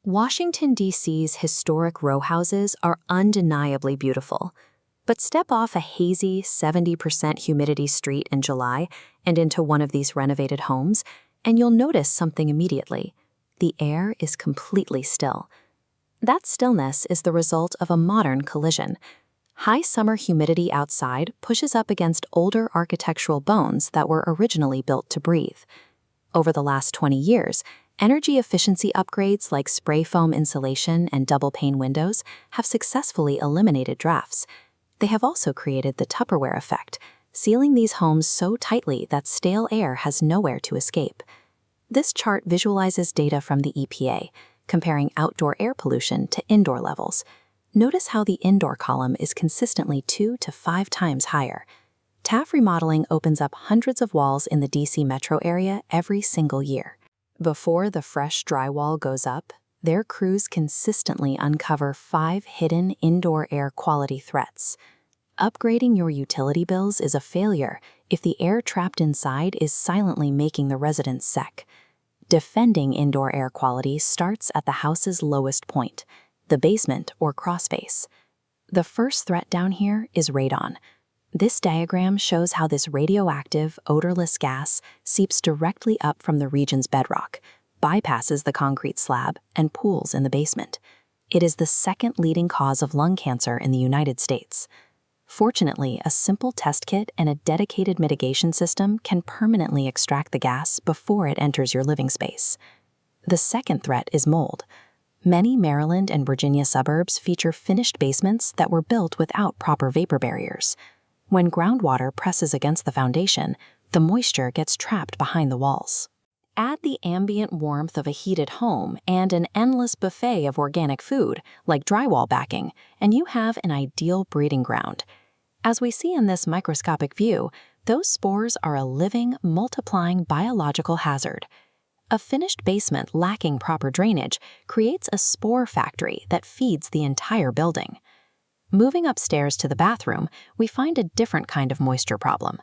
Washington, D.C.'s historic row houses are undeniably beautiful. But step off a hazy 70% humidity street in July and into one of these renovated homes, and you'll notice something immediately. The air is completely still. That stillness is the result of a modern collision. High summer humidity outside pushes up against older architectural bones that were originally built to breathe. Over the last 20 years, energy efficiency upgrades like spray foam insulation and double-pane windows have successfully eliminated drafts. They have also created the Tupperware effect, sealing these homes so tightly that stale air has nowhere to escape. This chart visualizes data from the EPA, comparing outdoor air pollution to indoor levels. Notice how the indoor column is consistently 2 to 5 times higher. TAV Remodeling opens up hundreds of walls in the DC metro area every single year. Before the fresh drywall goes up, their crews consistently uncover 5 hidden indoor air quality threats. Upgrading your utility bills is a failure if the air trapped inside is silently making the residents sick. Defending indoor air quality starts at the house's lowest point, the basement or crawlspace. The first threat down here is radon. This diagram shows how this radioactive, odorless gas seeps directly up from the region's bedrock, bypasses the concrete slab, and pools in the basement. It is the second leading cause of lung cancer in the United States. Fortunately, a simple test kit and a dedicated mitigation system can permanently extract the gas before it enters your living space. The second threat is mold. Many Maryland and Virginia suburbs feature finished basements that were built without proper vapor barriers. When groundwater presses against the foundation, the moisture gets trapped behind the walls. Add the ambient warmth of a heated home and an endless buffet of organic food, like drywall backing, and you have an ideal breeding ground. As we see in this microscopic view, those spores are a living, multiplying biological hazard. A finished basement lacking proper drainage creates a spore factory that feeds the entire building. Moving upstairs to the bathroom, we find a different kind of moisture problem.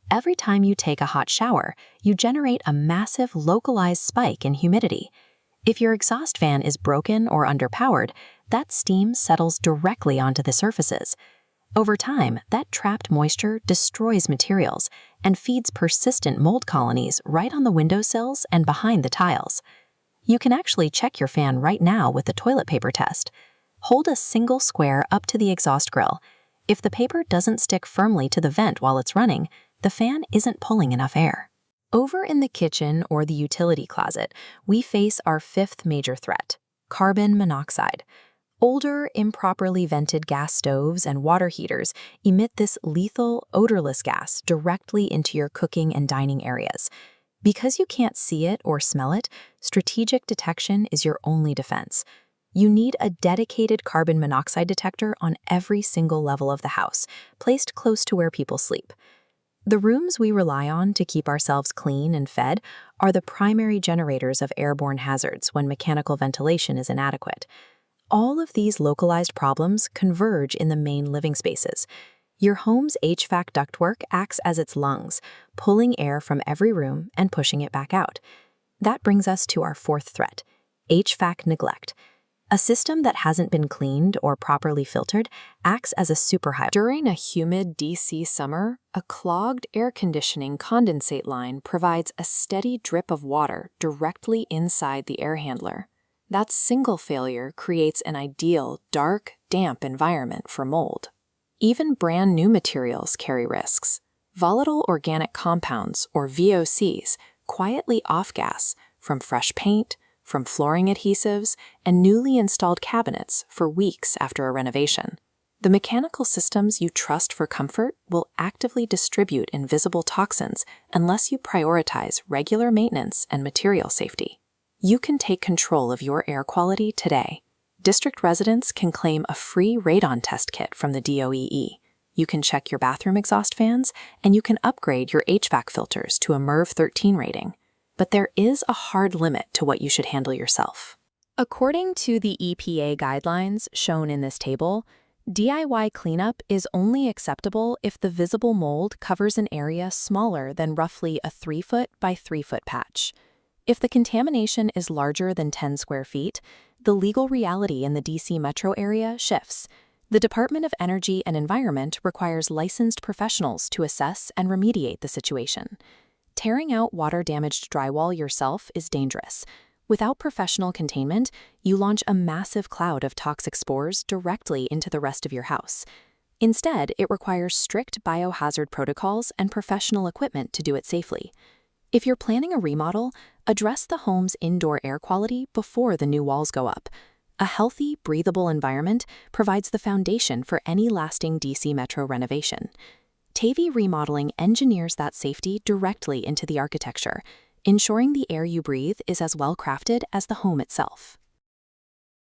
Every time you take a hot shower, you generate a massive localized spike in humidity. If your exhaust fan is broken or underpowered, that steam settles directly onto the surfaces. Over time, that trapped moisture destroys materials and feeds persistent mold colonies right on the windowsills and behind the tiles. You can actually check your fan right now with the toilet paper test. Hold a single square up to the exhaust grill. If the paper doesn't stick firmly to the vent while it's running, the fan isn't pulling enough air. Over in the kitchen or the utility closet, we face our fifth major threat: carbon monoxide. Older, improperly vented gas stoves and water heaters emit this lethal, odorless gas directly into your cooking and dining areas. Because you can't see it or smell it, strategic detection is your only defense. You need a dedicated carbon monoxide detector on every single level of the house, placed close to where people sleep. The rooms we rely on to keep ourselves clean and fed are the primary generators of airborne hazards when mechanical ventilation is inadequate. All of these localized problems converge in the main living spaces. Your home's HVAC ductwork acts as its lungs, pulling air from every room and pushing it back out. That brings us to our fourth threat: HVAC neglect. A system that hasn't been cleaned or properly filtered acts as a superhighway. During a humid DC summer, a clogged air conditioning condensate line provides a steady drip of water directly inside the air handler. That single failure creates an ideal, dark, damp environment for mold. Even brand new materials carry risks. Volatile organic compounds, or VOCs, quietly off-gas from fresh paint, from flooring adhesives, and newly installed cabinets for weeks after a renovation. The mechanical systems you trust for comfort will actively distribute invisible toxins unless you prioritize regular maintenance and material safety. You can take control of your air quality today. District residents can claim a free radon test kit from the DOEE. You can check your bathroom exhaust fans, and you can upgrade your HVAC filters to a MERV 13 rating. But there is a hard limit to what you should handle yourself. According to the EPA guidelines shown in this table, DIY cleanup is only acceptable if the visible mold covers an area smaller than roughly a 3-foot by 3-foot patch. If the contamination is larger than 10 square feet, the legal reality in the DC metro area shifts. The Department of Energy and Environment requires licensed professionals to assess and remediate the situation. Tearing out water-damaged drywall yourself is dangerous. Without professional containment, you launch a massive cloud of toxic spores directly into the rest of your house. Instead, it requires strict biohazard protocols and professional equipment to do it safely. If you're planning a remodel, address the home's indoor air quality before the new walls go up. A healthy, breathable environment provides the foundation for any lasting DC Metro renovation. TAV Remodeling engineers that safety directly into the architecture, ensuring the air you breathe is as well crafted as the home itself.